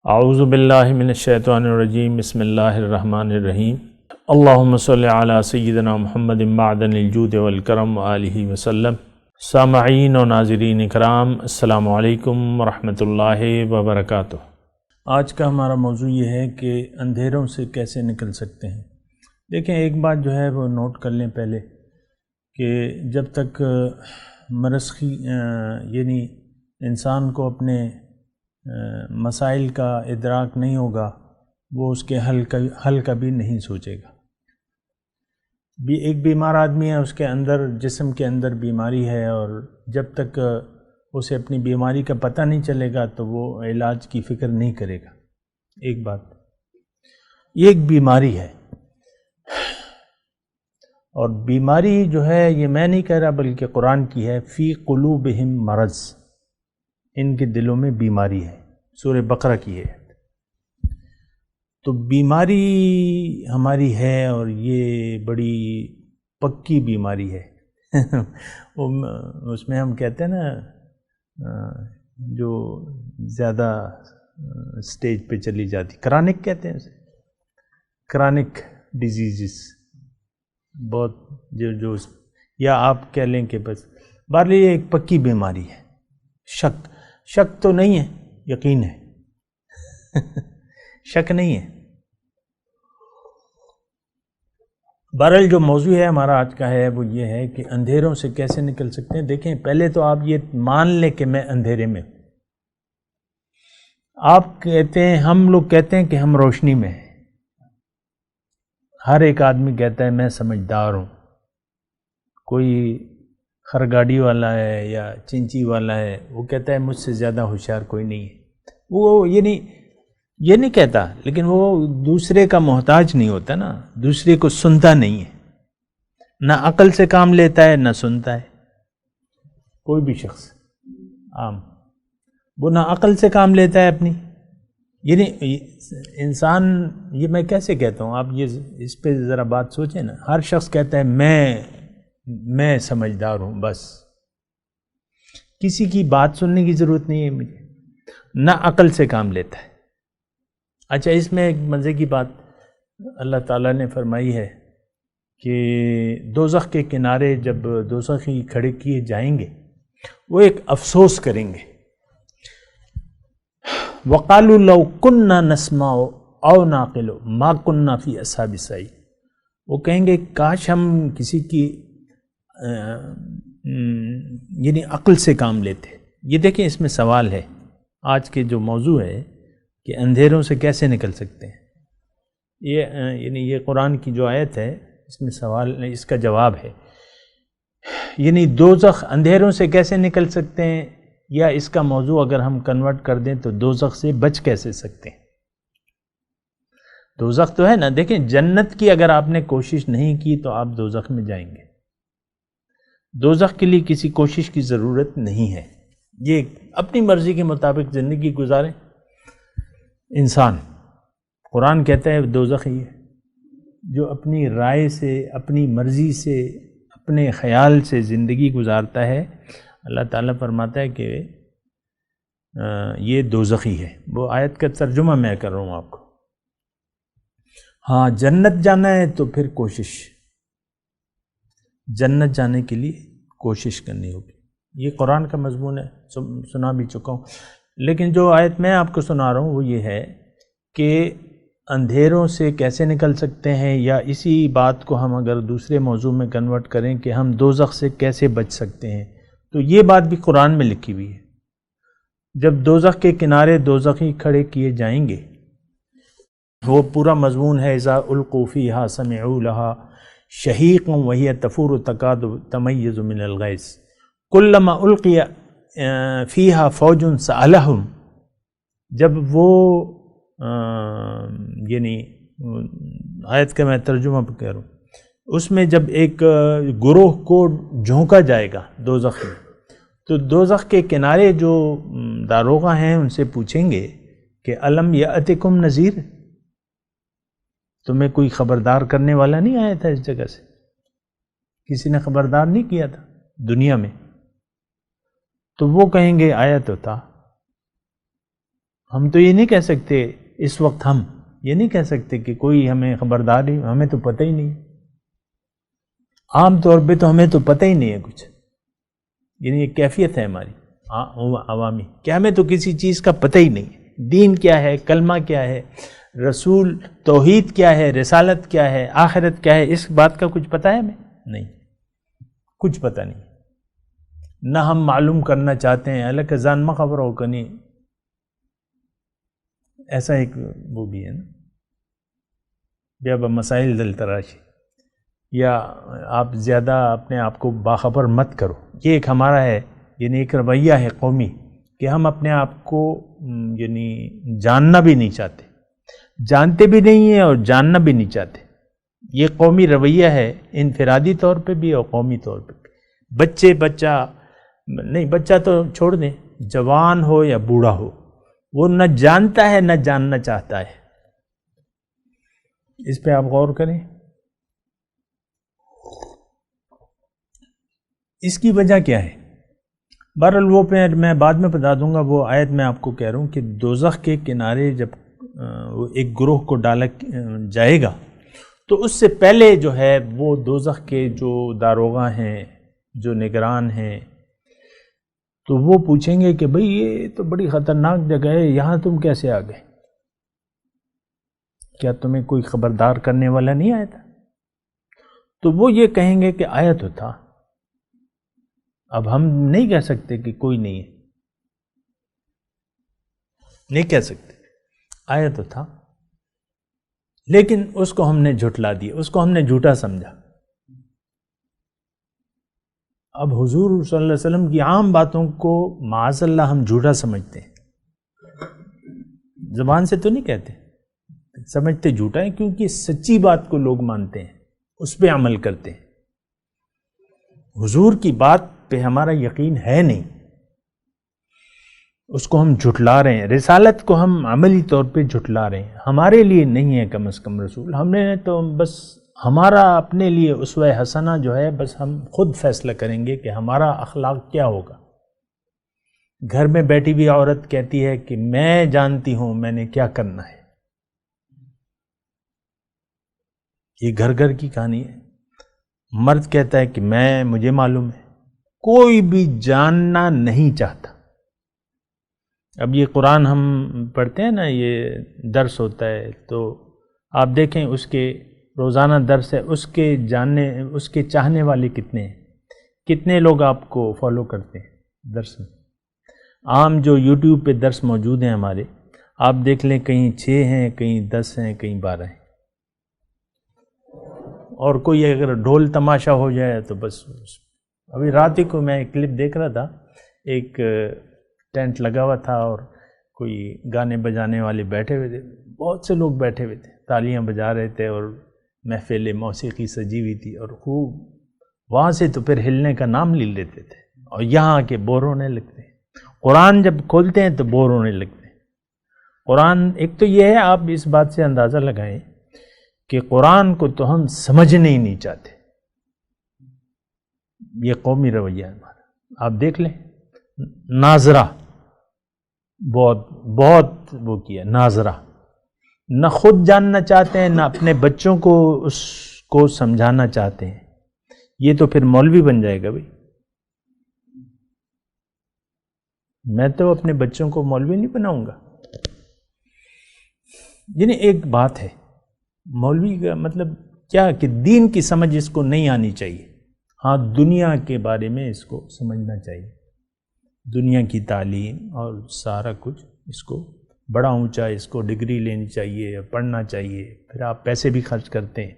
اعوذ باللہ من الشیطان الرجیم بسم اللہ الرحمن الرحیم اللہم صلی علی سیدنا محمد معدن الجود والکرم وآلہ وسلم۔ سامعین و ناظرین اکرام، السلام علیکم ورحمۃ اللہ وبرکاتہ۔ آج کا ہمارا موضوع یہ ہے کہ اندھیروں سے کیسے نکل سکتے ہیں۔ دیکھیں، ایک بات جو ہے وہ نوٹ کر لیں پہلے کہ جب تک مرسخی یعنی انسان کو اپنے مسائل کا ادراک نہیں ہوگا، وہ اس کے حل کبھی نہیں سوچے گا۔ ایک بیمار آدمی ہے، اس کے اندر جسم کے اندر بیماری ہے، اور جب تک اسے اپنی بیماری کا پتہ نہیں چلے گا تو وہ علاج کی فکر نہیں کرے گا۔ ایک بات، یہ ایک بیماری ہے، اور بیماری جو ہے یہ میں نہیں کہہ رہا بلکہ قرآن کی ہے، فی قلوبہم مرض، ان کے دلوں میں بیماری ہے، سورہ بقرہ کی ہے۔ تو بیماری ہماری ہے، اور یہ بڑی پکی بیماری ہے۔ اس میں ہم کہتے ہیں نا، جو زیادہ سٹیج پہ چلی جاتی، کرانک کہتے ہیں اسے، کرانک ڈیزیزز، بہت جو یا آپ کہہ لیں کہ بس بہرحال یہ ایک پکی بیماری ہے۔ شک تو نہیں ہے، یقین ہے۔ شک نہیں ہے۔ بہرحال جو موضوع ہے ہمارا آج کا ہے وہ یہ ہے کہ اندھیروں سے کیسے نکل سکتے ہیں۔ دیکھیں، پہلے تو آپ یہ مان لیں کہ میں اندھیرے میں ہوں۔ آپ کہتے ہیں، ہم لوگ کہتے ہیں کہ ہم روشنی میں ہیں۔ ہر ایک آدمی کہتا ہے میں سمجھدار ہوں۔ کوئی خرگاڑی والا ہے یا چنچی والا ہے، وہ کہتا ہے مجھ سے زیادہ ہوشیار کوئی نہیں ہے۔ وہ یہ نہیں کہتا، لیکن وہ دوسرے کا محتاج نہیں ہوتا نا، دوسرے کو سنتا نہیں ہے، نہ عقل سے کام لیتا ہے نہ سنتا ہے۔ کوئی بھی شخص عام وہ نہ عقل سے کام لیتا ہے اپنی، یعنی انسان، یہ میں کیسے کہتا ہوں، آپ یہ اس پہ ذرا بات سوچیں نا۔ ہر شخص کہتا ہے میں سمجھدار ہوں، بس کسی کی بات سننے کی ضرورت نہیں ہے مجھے، نہ عقل سے کام لیتا ہے۔ اچھا، اس میں ایک مزے کی بات اللہ تعالیٰ نے فرمائی ہے کہ دوزخ کے کنارے جب دوزخی کھڑے کیے جائیں گے، وہ ایک افسوس کریں گے۔ وَقَالُوا لَوْ كُنَّا نَسْمَعُ أَوْ نَعْقِلُ مَا كُنَّا فِي أَصْحَابِ السَّعِيرِ۔ وہ کہیں گے کاش ہم کسی کی یعنی عقل سے کام لیتے۔ یہ دیکھیں، اس میں سوال ہے، آج کے جو موضوع ہے کہ اندھیروں سے کیسے نکل سکتے ہیں، یہ قرآن کی جو آیت ہے، اس میں سوال، اس کا جواب ہے، یعنی دوزخ اندھیروں سے کیسے نکل سکتے ہیں، یا اس کا موضوع اگر ہم کنورٹ کر دیں تو دوزخ سے بچ کیسے سکتے ہیں۔ دوزخ تو ہے نا، دیکھیں جنت کی اگر آپ نے کوشش نہیں کی تو آپ دوزخ میں جائیں گے۔ دوزخ کے لیے کسی کوشش کی ضرورت نہیں ہے، یہ اپنی مرضی کے مطابق زندگی گزاریں انسان۔ قرآن کہتا ہے دوزخ یہ جو اپنی رائے سے، اپنی مرضی سے، اپنے خیال سے زندگی گزارتا ہے، اللہ تعالیٰ فرماتا ہے کہ یہ دوزخی ہے۔ وہ آیت کا ترجمہ میں کر رہا ہوں آپ کو۔ ہاں، جنت جانا ہے تو پھر کوشش، جنت جانے کے لیے کوشش کرنی ہوگی۔ یہ قرآن کا مضمون ہے، سنا بھی چکا ہوں، لیکن جو آیت میں آپ کو سنا رہا ہوں وہ یہ ہے کہ اندھیروں سے کیسے نکل سکتے ہیں، یا اسی بات کو ہم اگر دوسرے موضوع میں کنورٹ کریں کہ ہم دوزخ سے کیسے بچ سکتے ہیں، تو یہ بات بھی قرآن میں لکھی ہوئی ہے۔ جب دوزخ کے کنارے دوزخی کھڑے کیے جائیں گے، وہ پورا مضمون ہے، اذا القوا فیہا سمعوا لہا شہیقا وہی تفور تکاد تمیز من الغیظ کلما القی فیہا فوج سألہم۔ جب وہ یعنی آیت کا میں ترجمہ کہہ رہا ہوں، اس میں جب ایک گروہ کو جھونکا جائے گا دوزخ میں، تو دوزخ کے کنارے جو داروغہ ہیں ان سے پوچھیں گے کہ الم یأتکم نذیر، تمہیں کوئی خبردار کرنے والا نہیں آیا تھا اس جگہ سے؟ کسی نے خبردار نہیں کیا تھا دنیا میں؟ تو وہ کہیں گے آیا تو تھا۔ ہم تو یہ نہیں کہہ سکتے اس وقت، ہم یہ نہیں کہہ سکتے کہ کوئی ہمیں خبرداری، ہمیں تو پتہ ہی نہیں، عام طور پہ تو ہمیں تو پتہ ہی نہیں ہے کچھ، یعنی یہ کیفیت ہے ہماری عوامی کہ ہمیں تو کسی چیز کا پتہ ہی نہیں، دین کیا ہے، کلمہ کیا ہے، رسول توحید کیا ہے، رسالت کیا ہے، آخرت کیا ہے، اس بات کا کچھ پتہ ہے ہمیں؟ نہیں، کچھ پتہ نہیں، نہ ہم معلوم کرنا چاہتے ہیں، اللہ کا زان ما خبر ہو کنی، ایسا ایک وہ بھی ہے نا، جب مسائل دل تراشی، یا آپ زیادہ اپنے آپ کو باخبر مت کرو، یہ ایک ہمارا ہے، یعنی ایک رویہ ہے قومی کہ ہم اپنے آپ کو یعنی جاننا بھی نہیں چاہتے، جانتے بھی نہیں ہیں اور جاننا بھی نہیں چاہتے، یہ قومی رویہ ہے، انفرادی طور پہ بھی اور قومی طور پہ بھی۔ بچہ تو چھوڑ دیں، جوان ہو یا بوڑھا ہو، وہ نہ جانتا ہے نہ جاننا چاہتا ہے، اس پہ آپ غور کریں۔ اس کی وجہ کیا ہے؟ بہرحال وہ پہ میں بعد میں بتا دوں گا، وہ آیت میں آپ کو کہہ رہا ہوں کہ دوزخ کے کنارے جب ایک گروہ کو ڈالا جائے گا تو اس سے پہلے جو ہے وہ دوزخ کے جو داروغہ ہیں، جو نگران ہیں، تو وہ پوچھیں گے کہ بھئی یہ تو بڑی خطرناک جگہ ہے، یہاں تم کیسے آ گئے؟ کیا تمہیں کوئی خبردار کرنے والا نہیں آیا تھا؟ تو وہ یہ کہیں گے کہ آیا تو تھا، اب ہم نہیں کہہ سکتے کہ کوئی نہیں ہے، نہیں کہہ سکتے، آیا تو تھا، لیکن اس کو ہم نے جھٹلا دیا، اس کو ہم نے جھوٹا سمجھا۔ اب حضور صلی اللہ علیہ وسلم کی عام باتوں کو معاذ اللہ ہم جھوٹا سمجھتے ہیں، زبان سے تو نہیں کہتے، سمجھتے جھوٹا ہے، کیونکہ سچی بات کو لوگ مانتے ہیں، اس پہ عمل کرتے ہیں۔ حضور کی بات پہ ہمارا یقین ہے نہیں، اس کو ہم جھٹلا رہے ہیں، رسالت کو ہم عملی طور پہ جھٹلا رہے ہیں، ہمارے لیے نہیں ہے کم از کم رسول، ہم نے تو بس ہمارا اپنے لیے اسوہ حسنہ جو ہے، بس ہم خود فیصلہ کریں گے کہ ہمارا اخلاق کیا ہوگا۔ گھر میں بیٹھی ہوئی عورت کہتی ہے کہ میں جانتی ہوں میں نے کیا کرنا ہے، یہ گھر گھر کی کہانی ہے۔ مرد کہتا ہے کہ مجھے معلوم ہے، کوئی بھی جاننا نہیں چاہتا۔ اب یہ قرآن ہم پڑھتے ہیں نا، یہ درس ہوتا ہے، تو آپ دیکھیں اس کے روزانہ درس ہے، اس کے چاہنے والے کتنے ہیں، کتنے لوگ آپ کو فالو کرتے ہیں درس میں۔ عام جو یوٹیوب پہ درس موجود ہیں ہمارے، آپ دیکھ لیں کہیں 6 ہیں، کہیں 10 ہیں، کہیں 12 ہیں، اور کوئی اگر ڈھول تماشا ہو جائے تو بس۔ ابھی رات ہی کو میں ایک کلپ دیکھ رہا تھا، ایک ٹینٹ لگا ہوا تھا اور کوئی گانے بجانے والے بیٹھے ہوئے تھے، بہت سے لوگ بیٹھے ہوئے تھے، تالیاں بجا رہے تھے اور محفل موسیقی سجی ہوئی تھی، اور خوب وہاں سے تو پھر ہلنے کا نام لے لیتے تھے، اور یہاں آ کے بور ہونے لگتے ہیں۔ قرآن جب کھولتے ہیں تو بور ہونے لگتے ہیں۔ قرآن ایک تو یہ ہے، آپ اس بات سے اندازہ لگائیں کہ قرآن کو تو ہم سمجھنے ہی نہیں چاہتے، یہ قومی رویہ ہے ہمارا۔ آپ دیکھ لیں ناظرہ، بہت وہ کیا ناظرہ، نہ خود جاننا چاہتے ہیں، نہ اپنے بچوں کو اس کو سمجھانا چاہتے ہیں، یہ تو پھر مولوی بن جائے گا۔ بھائی میں تو اپنے بچوں کو مولوی نہیں بناؤں گا، یعنی ایک بات ہے، مولوی کا مطلب کیا کہ دین کی سمجھ اس کو نہیں آنی چاہیے، ہاں دنیا کے بارے میں اس کو سمجھنا چاہیے، دنیا کی تعلیم اور سارا کچھ، اس کو بڑا اونچا، اس کو ڈگری لینی چاہیے، پڑھنا چاہیے، پھر آپ پیسے بھی خرچ کرتے ہیں۔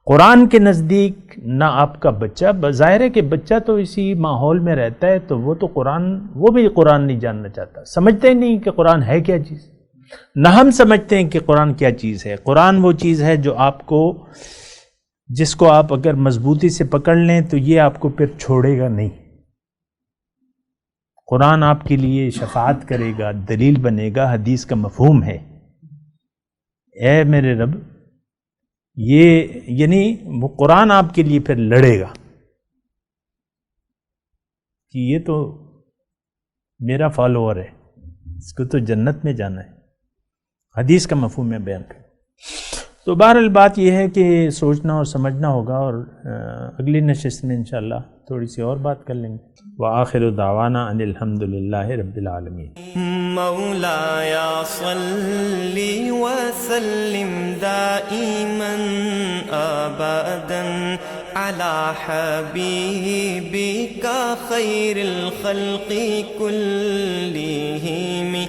قرآن کے نزدیک نہ آپ کا بچہ، بظاہر ہے کہ بچہ تو اسی ماحول میں رہتا ہے، تو وہ تو وہ بھی قرآن نہیں جاننا چاہتا، سمجھتے ہی نہیں کہ قرآن ہے کیا چیز۔ نہ ہم سمجھتے ہیں کہ قرآن کیا چیز ہے۔ قرآن وہ چیز ہے جو آپ کو، جس کو آپ اگر مضبوطی سے پکڑ لیں تو یہ آپ کو پھر چھوڑے گا نہیں۔ قرآن آپ کے لیے شفاعت کرے گا، دلیل بنے گا، حدیث کا مفہوم ہے۔ اے میرے رب، یہ یعنی وہ قرآن آپ کے لیے پھر لڑے گا کہ یہ تو میرا فالوور ہے، اس کو تو جنت میں جانا ہے، حدیث کا مفہوم میں بیان کریں. تو بہرحال بات یہ ہے کہ سوچنا اور سمجھنا ہوگا، اور اگلی نشست میں انشاءاللہ تھوڑی سی اور بات کر لیں گے. وآخر دعوانا ان الحمد للہ رب العالمین. مولاي صل وسلم دائما ابدا على حبيبك خير الخلق كلهم